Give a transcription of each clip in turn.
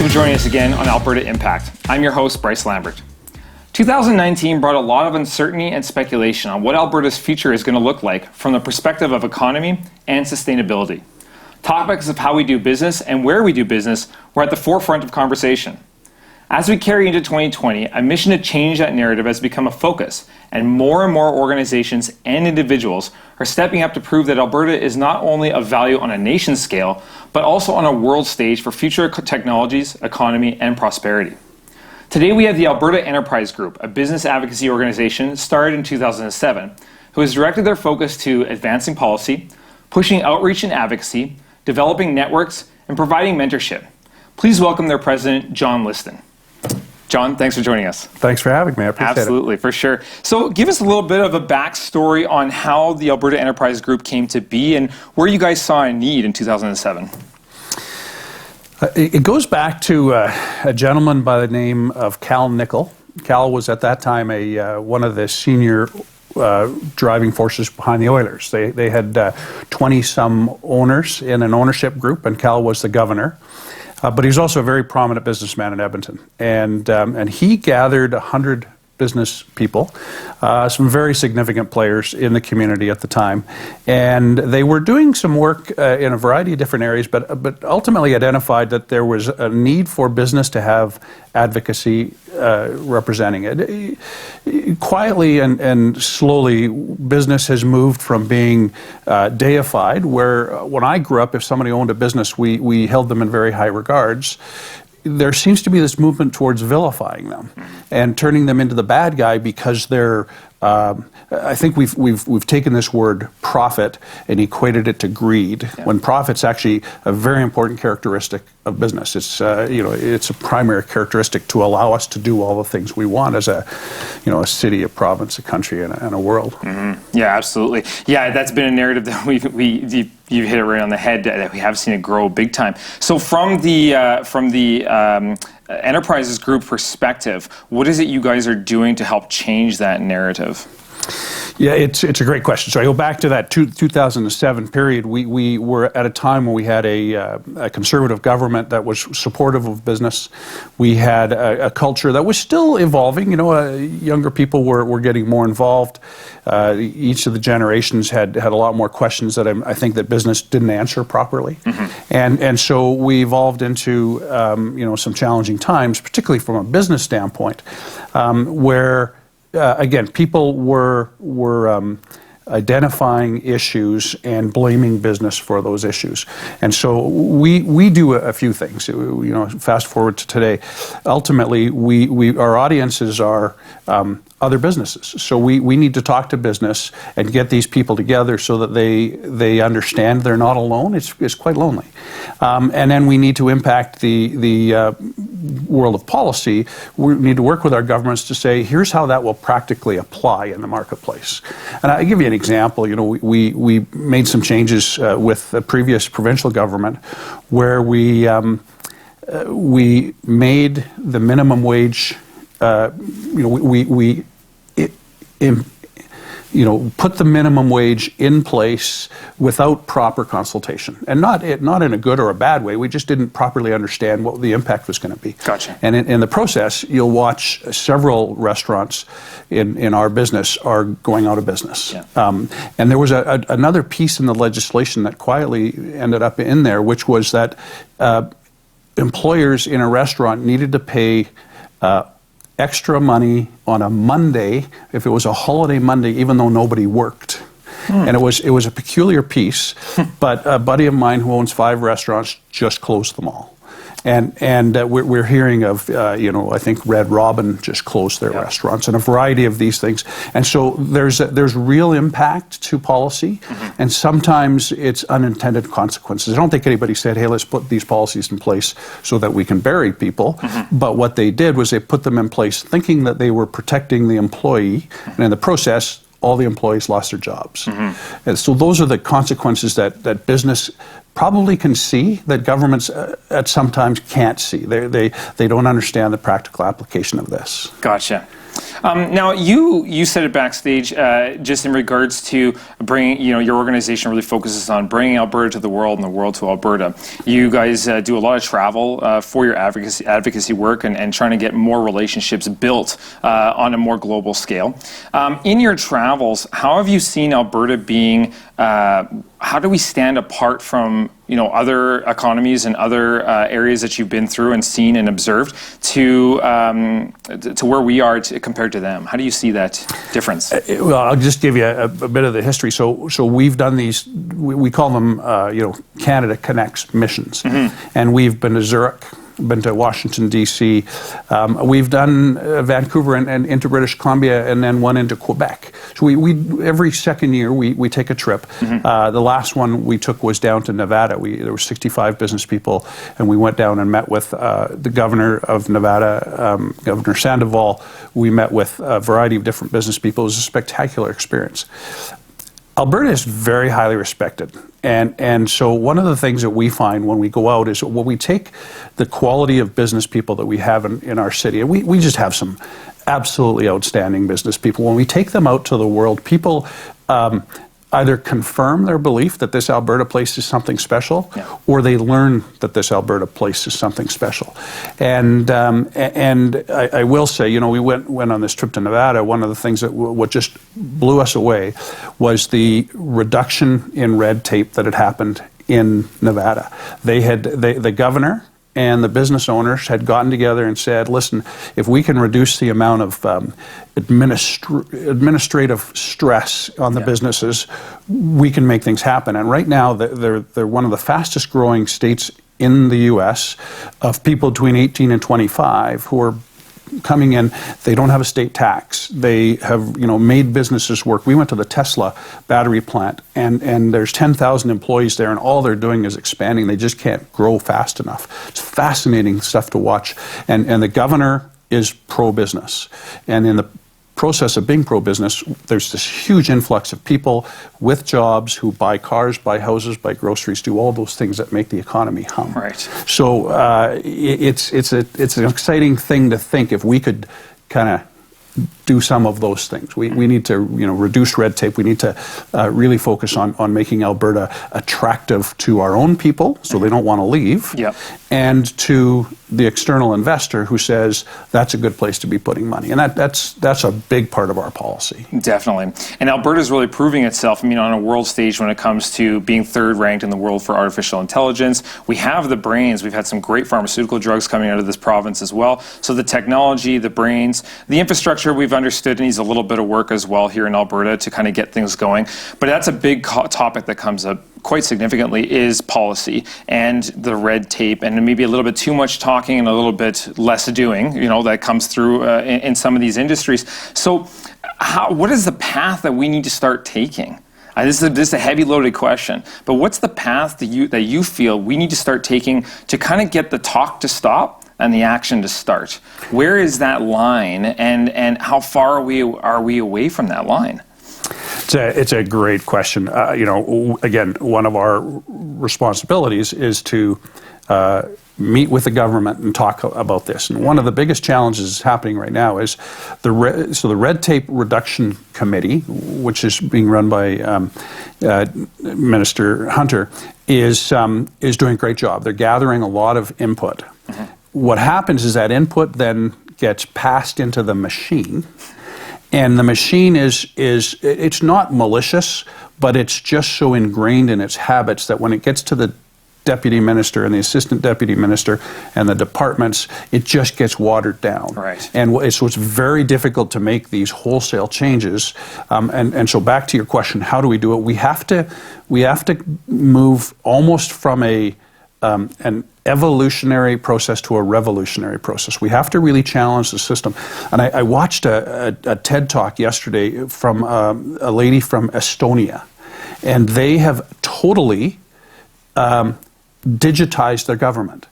for joining us again on Alberta Impact. I'm your host, Bryce Lambert. 2019 brought a lot of uncertainty and speculation on what Alberta's future is going to look like from the perspective of economy and sustainability. Topics of how we do business and where we do business were at the forefront of conversation. As we carry into 2020, a mission to change that narrative has become a focus, and more organizations and individuals are stepping up to prove that Alberta is not only of value on a nation scale, but also on a world stage for future technologies, economy, and prosperity. Today we have the Alberta Enterprise Group, a business advocacy organization started in 2007, who has directed their focus to advancing policy, pushing outreach and advocacy, developing networks, and providing mentorship. Please welcome their president, John Liston. John, thanks for joining us. Thanks for having me. I appreciate it. Absolutely, for sure. So give us a little bit of a backstory on how the Alberta Enterprise Group came to be and where you guys saw a need in 2007. It goes back to a gentleman by the name of Cal Nickel. Cal was at that time one of the senior driving forces behind the Oilers. They had 20-some owners in an ownership group, and Cal was the governor. But he was also a very prominent businessman in Edmonton. And he gathered 100 business people, some very significant players in the community at the time. And they were doing some work in a variety of different areas, but ultimately identified that there was a need for business to have advocacy representing it. Quietly and slowly, business has moved from being deified, where when I grew up, if somebody owned a business, we held them in very high regards. There seems to be this movement towards vilifying them and turning them into the bad guy because they're. I think we've taken this word profit and equated it to greed. Yeah. When profit's actually a very important characteristic of business. It's it's a primary characteristic to allow us to do all the things we want as a city, a province, a country, and a world. Mm-hmm. Yeah, absolutely. Yeah, that's been a narrative that you hit it right on the head, that we have seen it grow big time. So from the Enterprises Group perspective, what is it you guys are doing to help change that narrative? Yeah, it's a great question. So I go back to that 2007 period. We were at a time when we had a conservative government that was supportive of business. We had a culture that was still evolving. Younger people were getting more involved. Each of the generations had a lot more questions that I think that business didn't answer properly. Mm-hmm. And so we evolved into some challenging times, particularly from a business standpoint, where again, people were identifying issues and blaming business for those issues. And so we do a few things. Fast forward to today. Ultimately, our audiences are other businesses. So we need to talk to business and get these people together so that they understand they're not alone. It's quite lonely. And then we need to impact the world of policy. We need to work with our governments to say, here's how that will practically apply in the marketplace. And I'll give you an example. We made some changes with the previous provincial government where we made the minimum wage. Put the minimum wage in place without proper consultation, and not in a good or a bad way. We just didn't properly understand what the impact was going to be. Gotcha. And in the process, you'll watch several restaurants in our business are going out of business. Yeah. And there was another piece in the legislation that quietly ended up in there, which was that employers in a restaurant needed to pay extra money on a Monday if it was a holiday Monday, even though nobody worked. And it was a peculiar piece, but a buddy of mine who owns 5 restaurants just closed them all. And we're hearing of, I think Red Robin just closed their restaurants, and a variety of these things. And so there's real impact to policy, mm-hmm. and sometimes it's unintended consequences. I don't think anybody said, hey, let's put these policies in place so that we can bury people. Mm-hmm. But what they did was they put them in place thinking that they were protecting the employee, mm-hmm. and in the process, all the employees lost their jobs. Mm-hmm. And so those are the consequences that business probably can see, that governments at sometimes can't see. They don't understand the practical application of this. Gotcha. Now, you said it backstage, just in regards to bringing, your organization really focuses on bringing Alberta to the world and the world to Alberta. You guys do a lot of travel for your advocacy work and trying to get more relationships built on a more global scale. In your travels, how have you seen Alberta being, how do we stand apart from other economies and other areas that you've been through and seen and observed to where we are compared to them? How do you see that difference? Well, I'll just give you a bit of the history. So we've done these, we call them, Canada Connects missions. And we've been to Zurich, been to Washington, D.C. We've done Vancouver and into British Columbia, and then one into Quebec. So we every second year we take a trip. The last one we took was down to Nevada. There were 65 business people, and we went down and met with the governor of Nevada, Governor Sandoval. We met with a variety of different business people. It was a spectacular experience. Alberta is very highly respected. And so one of the things that we find when we go out is when we take the quality of business people that we have in our city, and we just have some absolutely outstanding business people. When we take them out to the world, people either confirm their belief that this Alberta place is something special, or they learn that this Alberta place is something special. And I will say, we went on this trip to Nevada. One of the things that what just blew us away was the reduction in red tape that had happened in Nevada. The governor and the business owners had gotten together and said, listen, if we can reduce the amount of administrative stress on the businesses, we can make things happen. And right now, they're one of the fastest growing states in the U.S. of people between 18 and 25 who are coming in. They don't have a state tax. They have, made businesses work. We went to the Tesla battery plant, and there's 10,000 employees there, and all they're doing is expanding. They just can't grow fast enough. It's fascinating stuff to watch. And the governor is pro-business. And in the process of being pro-business, there's this huge influx of people with jobs who buy cars, buy houses, buy groceries, do all those things that make the economy hum. Right. So it's an exciting thing to think if we could kind of do some of those things. We need to reduce red tape. We need to really focus on making Alberta attractive to our own people so they don't want to leave, and to the external investor who says that's a good place to be putting money. And that's a big part of our policy. Definitely. And Alberta is really proving itself, on a world stage when it comes to being third ranked in the world for artificial intelligence. We have the brains. We've had some great pharmaceutical drugs coming out of this province as well. So the technology, the brains, the infrastructure we've understood needs a little bit of work as well here in Alberta to kind of get things going. But that's a big topic that comes up quite significantly is policy and the red tape, and maybe a little bit too much talking and a little bit less doing, that comes through in some of these industries. So what is the path that we need to start taking? This is a heavy loaded question, but what's the path that you feel we need to start taking to kind of get the talk to stop and the action to start? Where is that line, and how far are we away from that line? It's a great question. Again, one of our responsibilities is to meet with the government and talk about this. And one of the biggest challenges happening right now is the Red Tape Reduction Committee, which is being run by Minister Hunter, is doing a great job. They're gathering a lot of input. What happens is that input then gets passed into the machine. And the machine it's not malicious, but it's just so ingrained in its habits that when it gets to the deputy minister and the assistant deputy minister and the departments, it just gets watered down. Right. And so it's very difficult to make these wholesale changes. And so back to your question, how do we do it? We have to move almost from an evolutionary process to a revolutionary process. We have to really challenge the system. And I watched a TED Talk yesterday from a lady from Estonia, and they have totally digitized their government.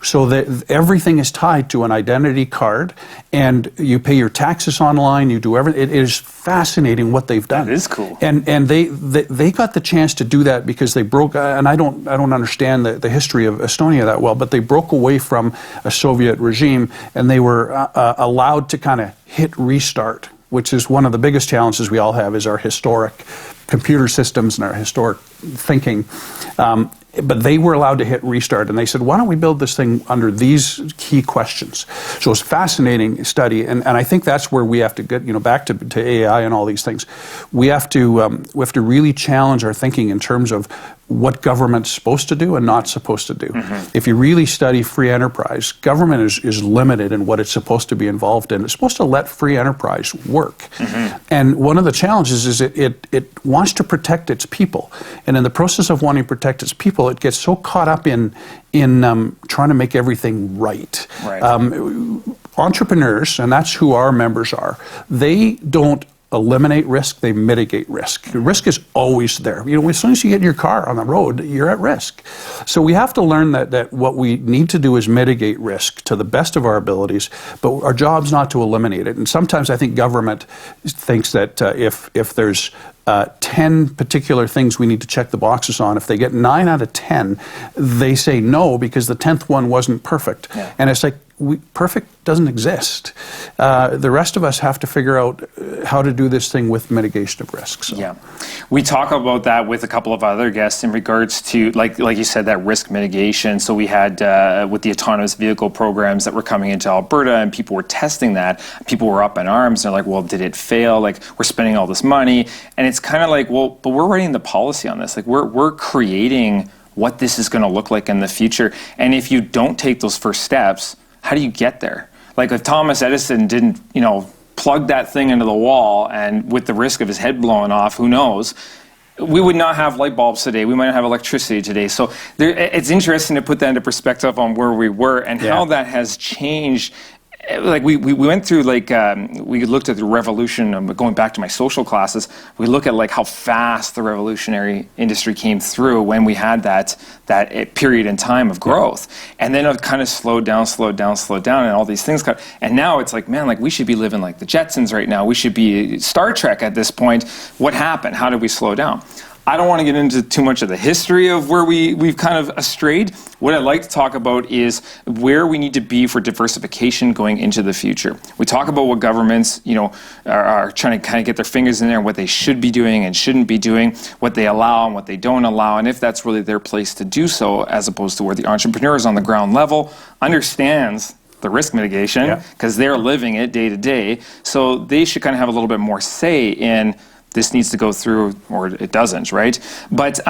so that everything is tied to an identity card, and you pay your taxes online, you do everything. It is fascinating what they've done. That is cool. And they got the chance to do that because they broke, and I don't understand the history of Estonia that well, but they broke away from a Soviet regime, and they were allowed to kind of hit restart, which is one of the biggest challenges we all have, is our historic computer systems and our historic thinking. But they were allowed to hit restart, and they said, why don't we build this thing under these key questions? So it's a fascinating study, and I think that's where we have to get, back to AI and all these things. We have to really challenge our thinking in terms of what government's supposed to do and not supposed to do. If you really study free enterprise, government is limited in what it's supposed to be involved in. It's supposed to let free enterprise work. And one of the challenges is it wants to protect its people. And in the process of wanting to protect its people, it gets so caught up in trying to make everything right. Entrepreneurs, and that's who our members are, they don't eliminate risk, they mitigate risk. Risk is always there. As soon as you get in your car on the road, you're at risk. So we have to learn that what we need to do is mitigate risk to the best of our abilities, but our job's not to eliminate it. And sometimes I think government thinks that if there's 10 particular things we need to check the boxes on, if they get 9 out of 10, they say no because the 10th one wasn't perfect. And it's like, perfect doesn't exist. The rest of us have to figure out how to do this thing with mitigation of risks. So. Yeah, we talk about that with a couple of other guests in regards to, like you said, that risk mitigation. So we had with the autonomous vehicle programs that were coming into Alberta, and people were testing that. People were up in arms. They're like, well, did it fail? Like, we're spending all this money. And it's kind of like, well, but we're writing the policy on this. Like, we're creating what this is going to look like in the future. And if you don't take those first steps, how do you get there? Like, if Thomas Edison didn't, plug that thing into the wall, and with the risk of his head blowing off, who knows, we would not have light bulbs today. We might not have electricity today. So it's interesting to put that into perspective on where we were and how that has changed. Like we went through, we looked at the revolution, going back to my social classes, we look at how fast the revolutionary industry came through when we had that period in time of growth. And then it kind of slowed down, and all these things and now it's like, man, we should be living like the Jetsons right now. We should be Star Trek at this point. What happened? How did we slow down? I don't want to get into too much of the history of where we've kind of strayed. What I'd like to talk about is where we need to be for diversification going into the future. We talk about what governments, are trying to kind of get their fingers in there, and what they should be doing and shouldn't be doing, what they allow and what they don't allow, and if that's really their place to do so, as opposed to where the entrepreneurs on the ground level understands the risk mitigation because they're living it day to day. So they should kind of have a little bit more say in this needs to go through, or it doesn't, right? But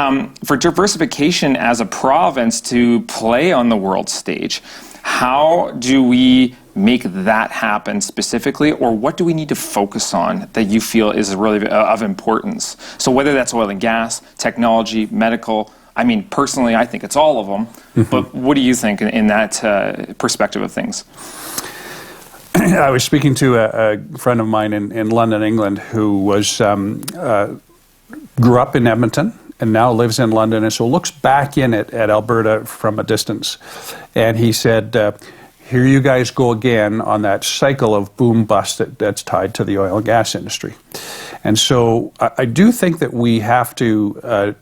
for diversification as a province to play on the world stage, how do we make that happen specifically, or what do we need to focus on that you feel is really of importance? So whether that's oil and gas, technology, medical, personally, I think it's all of them, but what do you think in that perspective of things? I was speaking to a friend of mine in London, England, who grew up in Edmonton and now lives in London, and so looks back in at Alberta from a distance. And he said, here you guys go again on that cycle of boom-bust that's tied to the oil and gas industry. And so I do think that we have to,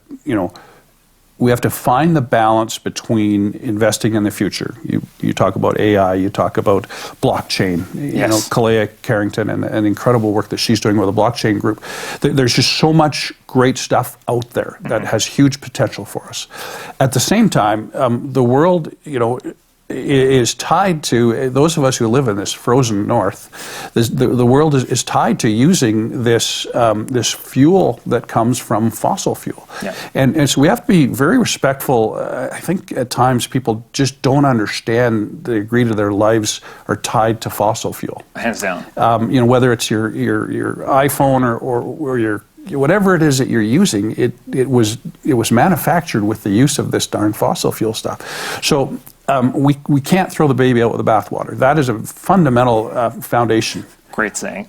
we have to find the balance between investing in the future. You talk about AI, you talk about blockchain. Kalea Carrington and the incredible work that she's doing with the blockchain group. There's just so much great stuff out there that has huge potential for us. At the same time, the world, is tied to, those of us who live in this frozen north, the world is tied to using this fuel that comes from fossil fuel. And so we have to be very respectful. I think at times people just don't understand the degree to their lives are tied to fossil fuel. Hands down. Whether it's your iPhone or your whatever it is that you're using, it was manufactured with the use of this darn fossil fuel stuff. So we can't throw the baby out with the bathwater. That is a fundamental foundation. Great saying.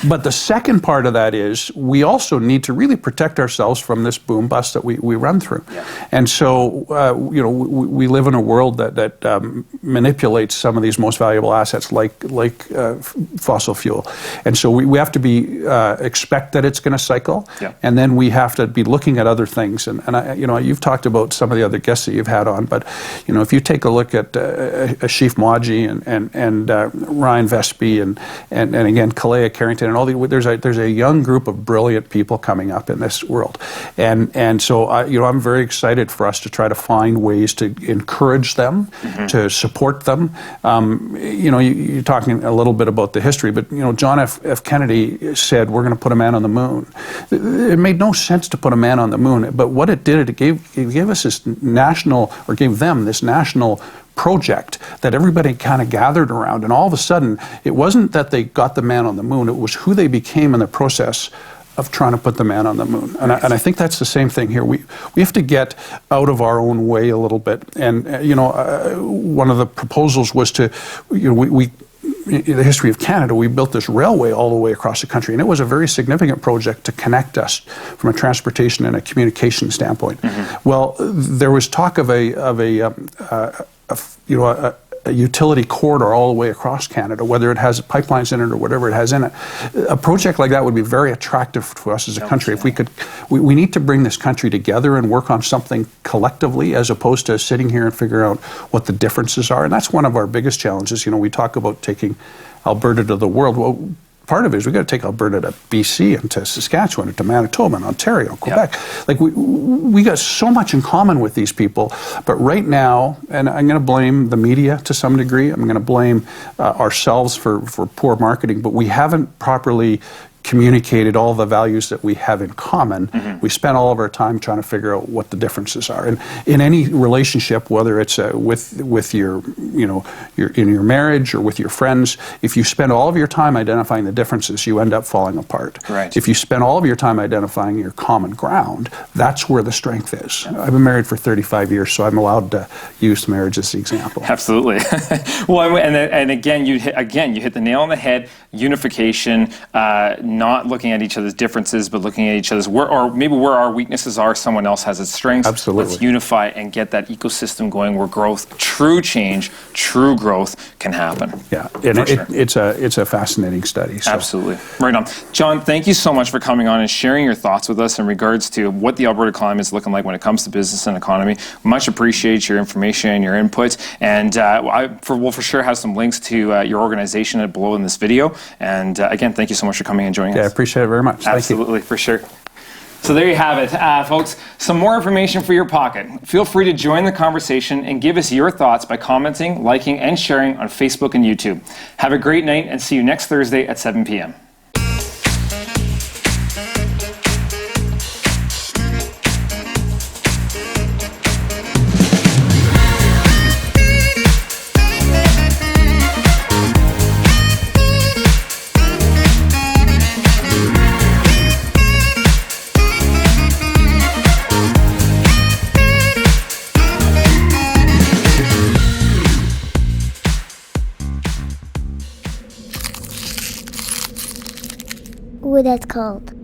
But the second part of that is we also need to really protect ourselves from this boom bust that we run through. Yeah. And so, we live in a world that manipulates some of these most valuable assets like fossil fuel. And so we have to be expect that it's going to cycle, yeah. and then we have to be looking at other things. And you've talked about some of the other guests that you've had on, but if you take a look at Ashif Maji and Ryan Vespi and again Kalea Carrington and all there's a young group of brilliant people coming up in this world, and so I'm very excited for us to try to find ways to encourage them, to support them. You're talking a little bit about the history, but John F. Kennedy said we're going to put a man on the moon. It made no sense to put a man on the moon, but what it did, it gave us this national, or gave them this national project that everybody kind of gathered around, and all of a sudden it wasn't that they got the man on the moon, it was who they became in the process of trying to put the man on the moon. And I think that's the same thing here. We have to get out of our own way a little bit, and one of the proposals was to in the history of Canada, we built this railway all the way across the country, and it was a very significant project to connect us from a transportation and a communication standpoint. Well, there was talk of a utility corridor all the way across Canada, whether it has pipelines in it or whatever it has in it. A project like that would be very attractive to us as a country. If we need to bring this country together and work on something collectively, as opposed to sitting here and figure out what the differences are. And that's one of our biggest challenges. We talk about taking Alberta to the world. Well, part of it is we've got to take Alberta to BC and to Saskatchewan and to Manitoba and Ontario, Quebec. Yep. Like we got so much in common with these people, but right now, and I'm going to blame the media to some degree, I'm going to blame ourselves for poor marketing, but we haven't properly communicated all the values that we have in common. We spend all of our time trying to figure out what the differences are. And in any relationship, whether it's with your in your marriage or with your friends, if you spend all of your time identifying the differences, you end up falling apart. Right. If you spend all of your time identifying your common ground, that's where the strength is. I've been married for 35 years, so I'm allowed to use marriage as the example. Absolutely. Well, and again, you hit the nail on the head. Unification. Not looking at each other's differences, but looking at each other's where our weaknesses are, someone else has its strengths. Absolutely. Let's unify and get that ecosystem going where growth, true change, true growth can happen. Yeah, and it's a fascinating study. So. Absolutely. Right on. John, thank you so much for coming on and sharing your thoughts with us in regards to what the Alberta climate is looking like when it comes to business and economy. Much appreciate your information and your input. And we'll for sure have some links to your organization below in this video. And again, thank you so much for coming and joining us. Yeah, I appreciate it very much. Absolutely, for sure. So there you have it, folks. Some more information for your pocket. Feel free to join the conversation and give us your thoughts by commenting, liking, and sharing on Facebook and YouTube. Have a great night and see you next Thursday at 7 p.m. What that's called.